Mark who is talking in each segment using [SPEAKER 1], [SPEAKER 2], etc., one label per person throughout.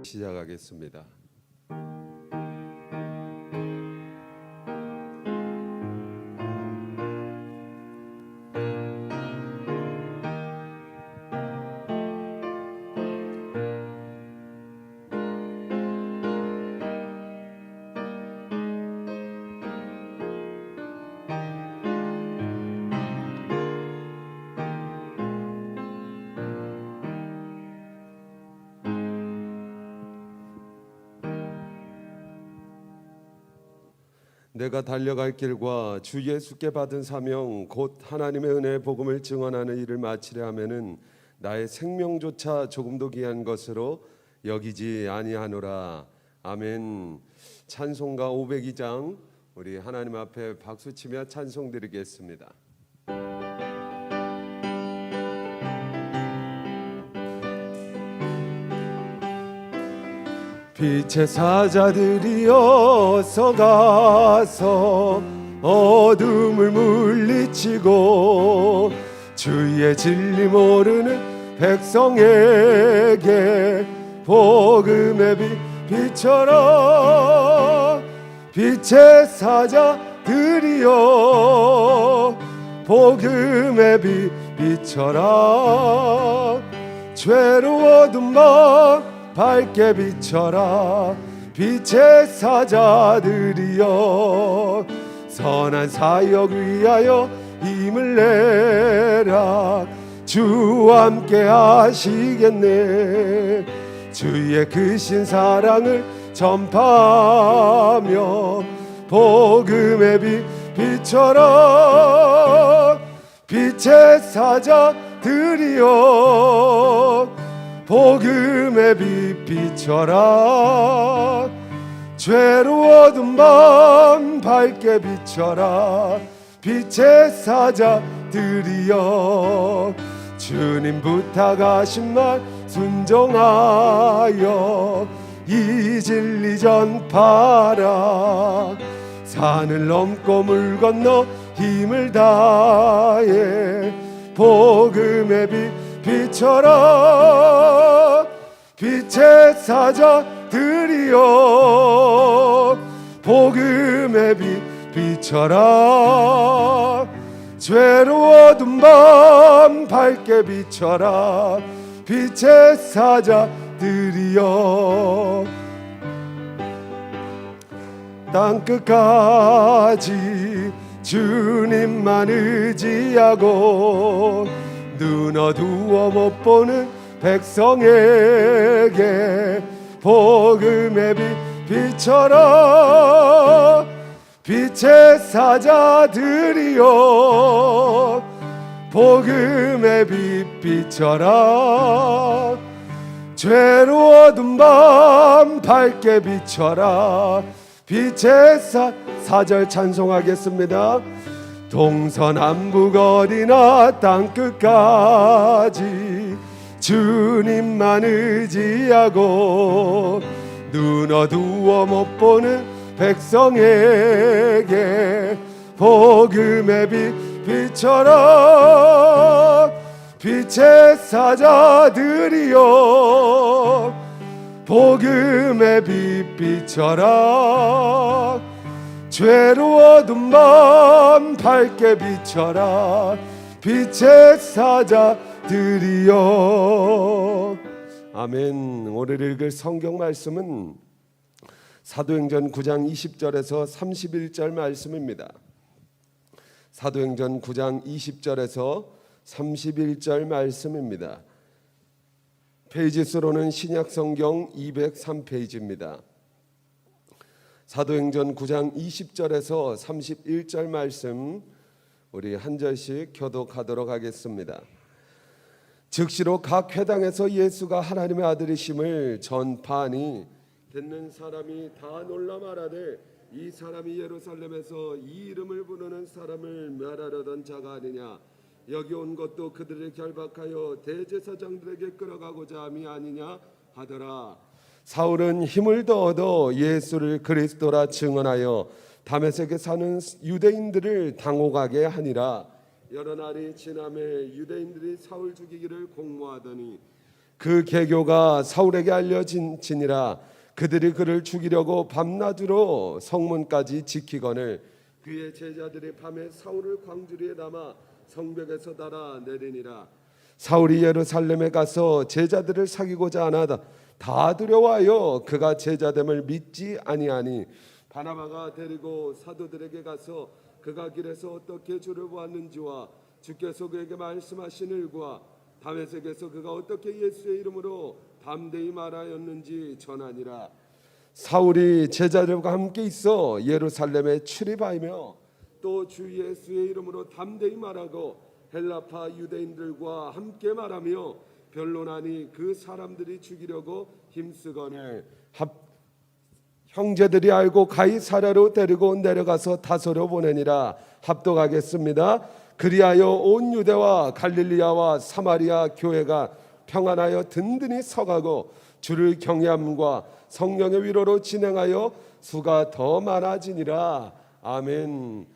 [SPEAKER 1] 시작하겠습니다. 내가 달려갈 길과 주 예수께 받은 사명 곧 하나님의 은혜의 복음을 증언하는 일을 마치려 하면은 나의 생명조차 조금도 귀한 것으로 여기지 아니하노라. 아멘. 찬송가 502장 우리 하나님 앞에 박수치며 찬송드리겠습니다. 빛의 사자들이여 어서 가서 어둠을 물리치고 주의 진리 모르는 백성에게 복음의 빛 비춰라. 빛의 사자들이여 복음의 빛 비춰라. 죄로워둔 마음 밝게 비춰라. 빛의 사자들이여 선한 사역 위하여 힘을 내라. 주와 함께 하시겠네. 주의 크신 사랑을 전파하며 복음의 빛 비춰라. 빛의 사자들이여 복음의 빛 비춰라. 죄로워둔 마음 밝게 비춰라. 빛의 사자들이여 주님 부탁하신 말 순종하여 이 진리 전파라. 산을 넘고 물 건너 힘을 다해 복음의 빛 비춰라. 빛의 사자들이여 복음의 빛 비춰라. 죄로워둔 마음 밝게 비춰라. 빛의 사자들이여 땅끝까지 주님만 의지하고 눈 어두워 못 보는 백성에게 복음의 빛 비춰라. 빛의 사자들이여 복음의 빛 비춰라. 죄로워둔 마음 밝게 비춰라. 빛의 사절 찬송하겠습니다. 동서남북 어디나 땅끝까지 주님만 의지하고 눈 어두워 못 보는 백성에게 복음의 빛 비춰라. 빛의 사자들이여 복음의 빛 비춰라. 죄로워둔 마음 밝게 비춰라. 빛의 사자들이여. 아멘. 오늘 읽을 성경 말씀은 사도행전 9장 20절에서 31절 말씀입니다. 사도행전 9장 20절에서 31절 말씀입니다. 페이지 수로는 신약성경 203페이지입니다. 사도행전 9장 20절에서 31절 말씀 우리 한 절씩 교독하도록 하겠습니다. 즉시로 각 회당에서 예수가 하나님의 아들이심을 전파하니 듣는 사람이 다 놀라 말하되 이 사람이 예루살렘에서 이 이름을 부르는 사람을 멸하려던 자가 아니냐. 여기 온 것도 그들을 결박하여 대제사장들에게 끌어가고자 함이 아니냐 하더라. 사울은 힘을 더 얻어 예수를 그리스도라 증언하여 다메섹에 사는 유대인들을 당혹하게 하니라. 여러 날이 지남에 유대인들이 사울 죽이기를 공모하더니 그 계교가 사울에게 알려지니라. 그들이 그를 죽이려고 밤낮으로 성문까지 지키거늘 그의 제자들이 밤에 사울을 광주리에 담아 성벽에서 달아 내리니라. 사울이 예루살렘에 가서 제자들을 사귀고자 하나다 다 두려워하여 그가 제자됨을 믿지 아니하니 바나바가 데리고 사도들에게 가서 그가 길에서 어떻게 주를 보았는지와 주께서 그에게 말씀하신 일과 다메섹에서 그가 어떻게 예수의 이름으로 담대히 말하였는지 전하니라. 사울이 제자들과 함께 있어 예루살렘에 출입하며 또 주 예수의 이름으로 담대히 말하고 헬라파 유대인들과 함께 말하며 변론하니 그 사람들이 죽이려고 힘쓰거늘 형제들이 알고 가이사랴로 데리고 내려가서 다소로 보내니라. 합독하겠습니다. 그리하여 온 유대와 갈릴리아와 사마리아 교회가 평안하여 든든히 서가고 주를 경외함과 성령의 위로로 진행하여 수가 더 많아지니라. 아멘.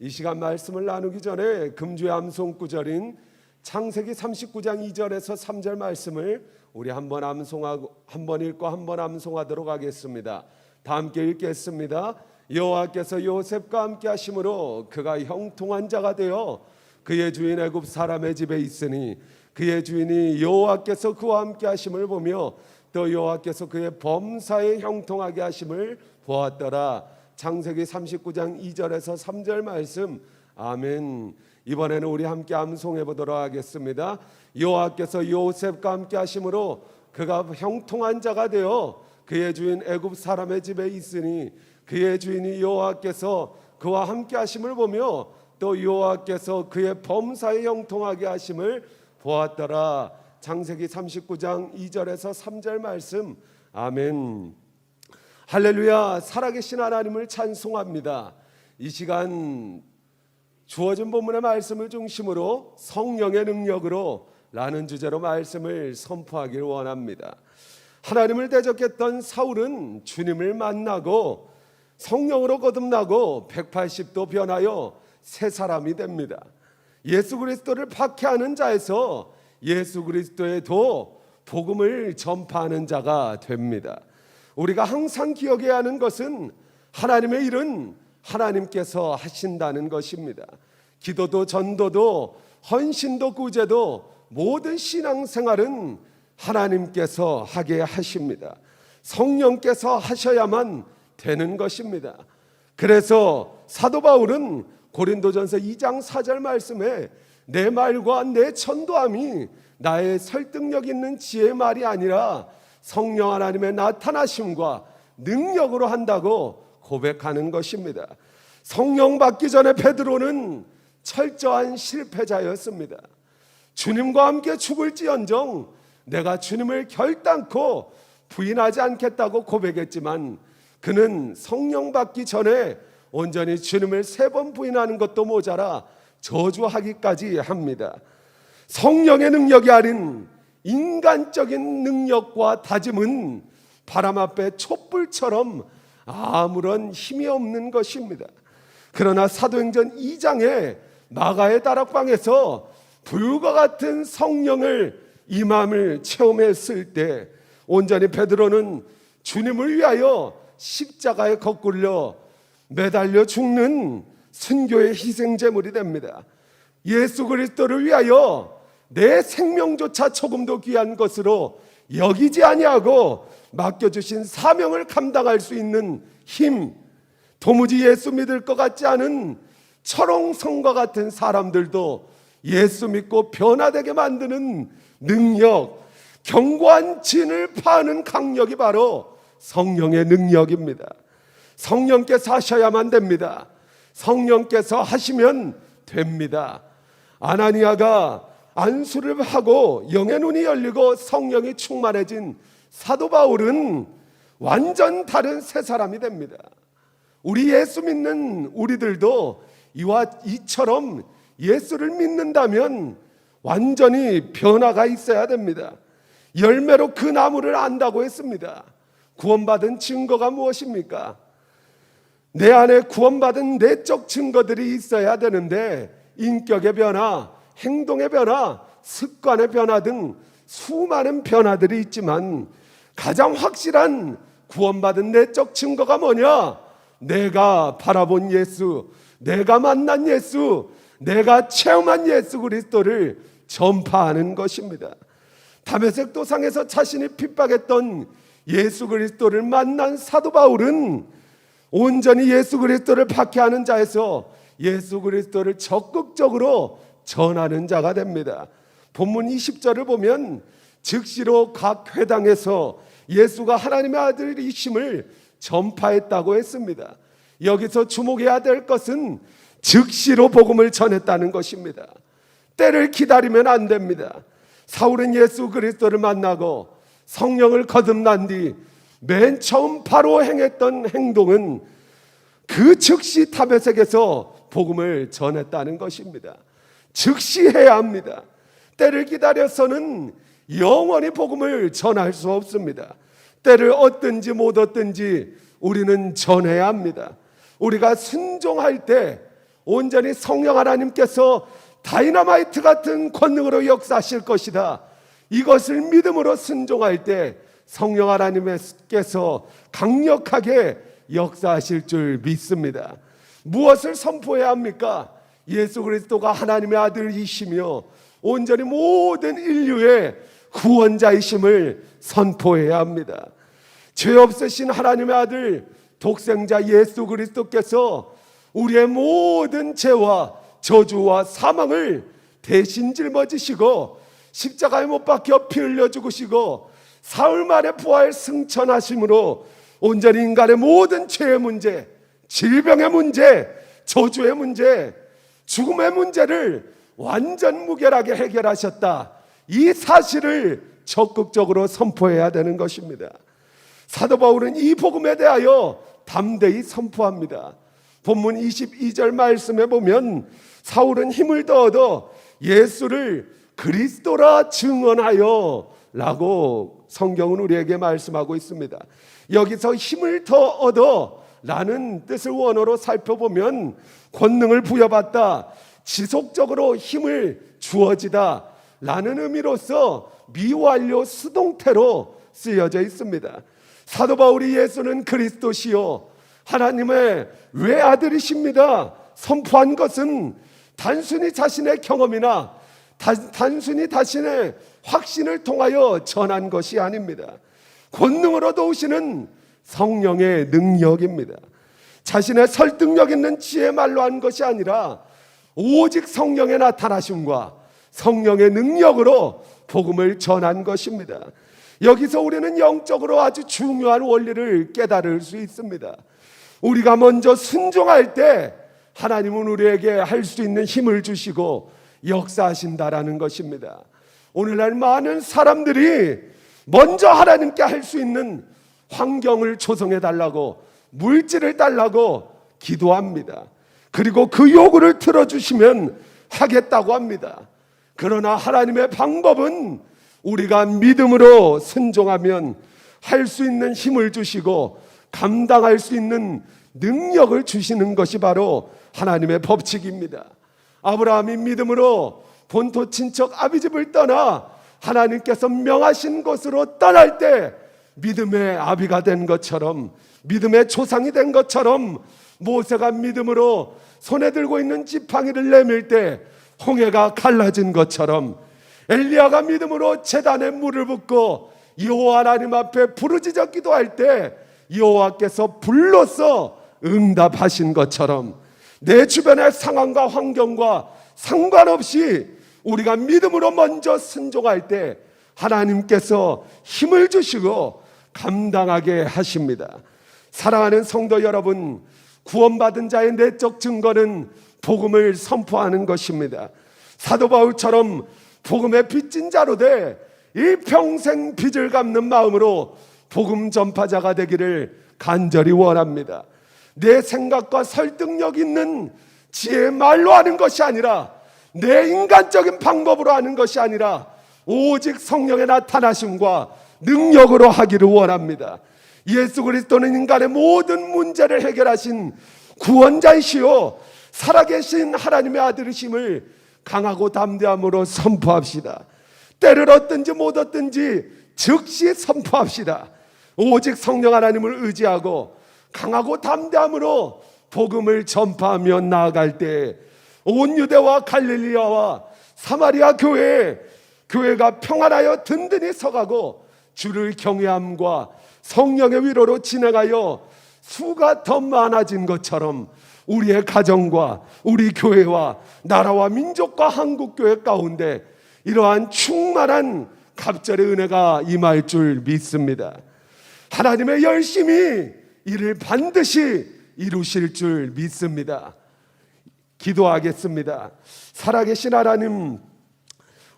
[SPEAKER 1] 이 시간 말씀을 나누기 전에 금주의 암송 구절인 창세기 39장 2절에서 3절 말씀을 우리 한번 암송하고 한번 읽고 한번 암송하도록 하겠습니다. 다 함께 읽겠습니다. 여호와께서 요셉과 함께 하심으로 그가 형통한 자가 되어 그의 주인 애굽 사람의 집에 있으니 그의 주인이 여호와께서 그와 함께 하심을 보며 또 여호와께서 그의 범사에 형통하게 하심을 보았더라. 창세기 39장 2절에서 3절 말씀. 아멘. 이번에는 우리 함께 암송해 보도록 하겠습니다. 여호와께서 요셉과 함께 하심으로 그가 형통한 자가 되어 그의 주인 애굽 사람의 집에 있으니 그의 주인이 여호와께서 그와 함께 하심을 보며 또 여호와께서 그의 범사에 형통하게 하심을 보았더라. 창세기 39장 2절에서 3절 말씀. 아멘. 할렐루야. 살아계신 하나님을 찬송합니다. 이 시간 주어진 본문의 말씀을 중심으로 성령의 능력으로 라는 주제로 말씀을 선포하기를 원합니다. 하나님을 대적했던 사울은 주님을 만나고 성령으로 거듭나고 180도 변하여 새 사람이 됩니다. 예수 그리스도를 박해하는 자에서 예수 그리스도에도 복음을 전파하는 자가 됩니다. 우리가 항상 기억해야 하는 것은 하나님의 일은 하나님께서 하신다는 것입니다. 기도도 전도도 헌신도 구제도 모든 신앙생활은 하나님께서 하게 하십니다. 성령께서 하셔야만 되는 것입니다. 그래서 사도 바울은 고린도전서 2장 4절 말씀에 내 말과 내 전도함이 나의 설득력 있는 지혜의 말이 아니라 성령 하나님의 나타나심과 능력으로 한다고 고백하는 것입니다. 성령 받기 전에 베드로는 철저한 실패자였습니다. 주님과 함께 죽을지언정 내가 주님을 결단코 부인하지 않겠다고 고백했지만 그는 성령 받기 전에 온전히 주님을 3번 부인하는 것도 모자라 저주하기까지 합니다. 성령의 능력이 아닌 인간적인 능력과 다짐은 바람 앞에 촛불처럼 아무런 힘이 없는 것입니다. 그러나 사도행전 2장에 마가의 다락방에서 불과 같은 성령을 임함을 체험했을 때 온전히 베드로는 주님을 위하여 십자가에 거꾸려 매달려 죽는 순교의 희생제물이 됩니다. 예수 그리스도를 위하여 내 생명조차 조금도 귀한 것으로 여기지 아니하고 맡겨주신 사명을 감당할 수 있는 힘, 도무지 예수 믿을 것 같지 않은 철옹성과 같은 사람들도 예수 믿고 변화되게 만드는 능력, 견고한 진을 파는 강력이 바로 성령의 능력입니다. 성령께서 하셔야만 됩니다. 성령께서 하시면 됩니다. 아나니아가 안수를 하고 영의 눈이 열리고 성령이 충만해진 사도 바울은 완전 다른 새 사람이 됩니다. 우리 예수 믿는 우리들도 이처럼 예수를 믿는다면 완전히 변화가 있어야 됩니다. 열매로 그 나무를 안다고 했습니다. 구원받은 증거가 무엇입니까? 내 안에 구원받은 내적 증거들이 있어야 되는데 인격의 변화, 행동의 변화, 습관의 변화 등 수많은 변화들이 있지만 가장 확실한 구원받은 내적 증거가 뭐냐? 내가 바라본 예수, 내가 만난 예수, 내가 체험한 예수 그리스도를 전파하는 것입니다. 다메섹 도상에서 자신이 핍박했던 예수 그리스도를 만난 사도 바울은 온전히 예수 그리스도를 박해하는 자에서 예수 그리스도를 적극적으로 전하는 자가 됩니다. 본문 20절을 보면 즉시로 각 회당에서 예수가 하나님의 아들이심을 전파했다고 했습니다. 여기서 주목해야 될 것은 즉시로 복음을 전했다는 것입니다. 때를 기다리면 안 됩니다. 사울은 예수 그리스도를 만나고 성령을 거듭난 뒤 맨 처음 바로 행했던 행동은 그 즉시 다메섹에서 복음을 전했다는 것입니다. 즉시 해야 합니다. 때를 기다려서는 영원히 복음을 전할 수 없습니다. 때를 얻든지 못 얻든지 우리는 전해야 합니다. 우리가 순종할 때 온전히 성령 하나님께서 다이너마이트 같은 권능으로 역사하실 것이다. 이것을 믿음으로 순종할 때 성령 하나님께서 강력하게 역사하실 줄 믿습니다. 무엇을 선포해야 합니까? 예수 그리스도가 하나님의 아들이시며 온전히 모든 인류의 구원자이심을 선포해야 합니다. 죄 없으신 하나님의 아들 독생자 예수 그리스도께서 우리의 모든 죄와 저주와 사망을 대신 짊어지시고 십자가에 못 박혀 피 흘려 죽으시고 사흘 만에 부활 승천하심으로 온전히 인간의 모든 죄의 문제, 질병의 문제, 저주의 문제, 죽음의 문제를 완전 무결하게 해결하셨다. 이 사실을 적극적으로 선포해야 되는 것입니다. 사도 바울은 이 복음에 대하여 담대히 선포합니다. 본문 22절 말씀에 보면 사울은 힘을 더 얻어 예수를 그리스도라 증언하여 라고 성경은 우리에게 말씀하고 있습니다. 여기서 힘을 더 얻어 라는 뜻을 원어로 살펴보면 권능을 부여받다, 지속적으로 힘을 주어지다 라는 의미로서 미완료 수동태로 쓰여져 있습니다. 사도 바울이 예수는 그리스도시요 하나님의 외아들이십니다 선포한 것은 단순히 자신의 경험이나 단순히 자신의 확신을 통하여 전한 것이 아닙니다. 권능으로 도우시는 성령의 능력입니다. 자신의 설득력 있는 지혜 말로 한 것이 아니라 오직 성령의 나타나심과 성령의 능력으로 복음을 전한 것입니다. 여기서 우리는 영적으로 아주 중요한 원리를 깨달을 수 있습니다. 우리가 먼저 순종할 때 하나님은 우리에게 할 수 있는 힘을 주시고 역사하신다라는 것입니다. 오늘날 많은 사람들이 먼저 하나님께 할 수 있는 환경을 조성해 달라고, 물질을 달라고 기도합니다. 그리고 그 요구를 들어주시면 하겠다고 합니다. 그러나 하나님의 방법은 우리가 믿음으로 순종하면 할 수 있는 힘을 주시고 감당할 수 있는 능력을 주시는 것이 바로 하나님의 법칙입니다. 아브라함이 믿음으로 본토 친척 아비집을 떠나 하나님께서 명하신 곳으로 떠날 때 믿음의 아비가 된 것처럼, 믿음의 조상이 된 것처럼, 모세가 믿음으로 손에 들고 있는 지팡이를 내밀 때 홍해가 갈라진 것처럼, 엘리야가 믿음으로 제단에 물을 붓고 여호와 하나님 앞에 부르짖어 기도할 때 여호와께서 불로써 응답하신 것처럼, 내 주변의 상황과 환경과 상관없이 우리가 믿음으로 먼저 순종할 때 하나님께서 힘을 주시고 감당하게 하십니다. 사랑하는 성도 여러분, 구원받은 자의 내적 증거는 복음을 선포하는 것입니다. 사도 바울처럼 복음의 빚진 자로 돼 일평생 빚을 갚는 마음으로 복음 전파자가 되기를 간절히 원합니다. 내 생각과 설득력 있는 지혜의 말로 하는 것이 아니라, 내 인간적인 방법으로 하는 것이 아니라 오직 성령의 나타나심과 능력으로 하기를 원합니다. 예수 그리스도는 인간의 모든 문제를 해결하신 구원자이시오 살아계신 하나님의 아들이심을 강하고 담대함으로 선포합시다. 때를 얻든지 못 얻든지 즉시 선포합시다. 오직 성령 하나님을 의지하고 강하고 담대함으로 복음을 전파하며 나아갈 때 온 유대와 갈릴리아와 사마리아 교회가 평안하여 든든히 서가고 주를 경외함과 성령의 위로로 진행하여 수가 더 많아진 것처럼 우리의 가정과 우리 교회와 나라와 민족과 한국교회 가운데 이러한 충만한 갑절의 은혜가 임할 줄 믿습니다. 하나님의 열심히 이를 반드시 이루실 줄 믿습니다. 기도하겠습니다. 살아계신 하나님,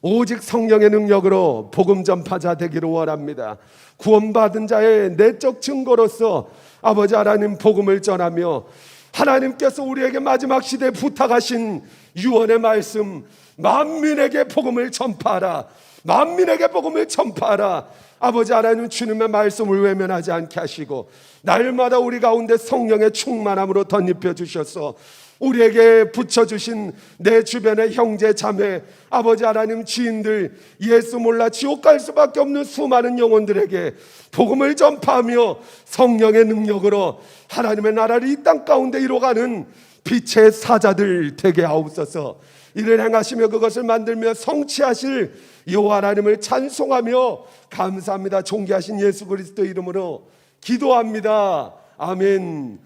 [SPEAKER 1] 오직 성령의 능력으로 복음 전파자 되기를 원합니다. 구원받은 자의 내적 증거로서 아버지 하나님 복음을 전하며 하나님께서 우리에게 마지막 시대에 부탁하신 유언의 말씀, 만민에게 복음을 전파하라, 만민에게 복음을 전파하라. 아버지 하나님, 주님의 말씀을 외면하지 않게 하시고 날마다 우리 가운데 성령의 충만함으로 덧입혀 주셔서 우리에게 붙여주신 내 주변의 형제 자매, 아버지 하나님, 지인들, 예수 몰라 지옥 갈 수밖에 없는 수많은 영혼들에게 복음을 전파하며 성령의 능력으로 하나님의 나라를 이 땅 가운데 이루어가는 빛의 사자들 되게 하옵소서. 이를 행하시며 그것을 만들며 성취하실 여호와 하나님을 찬송하며 감사합니다. 존귀하신 예수 그리스도 이름으로 기도합니다. 아멘.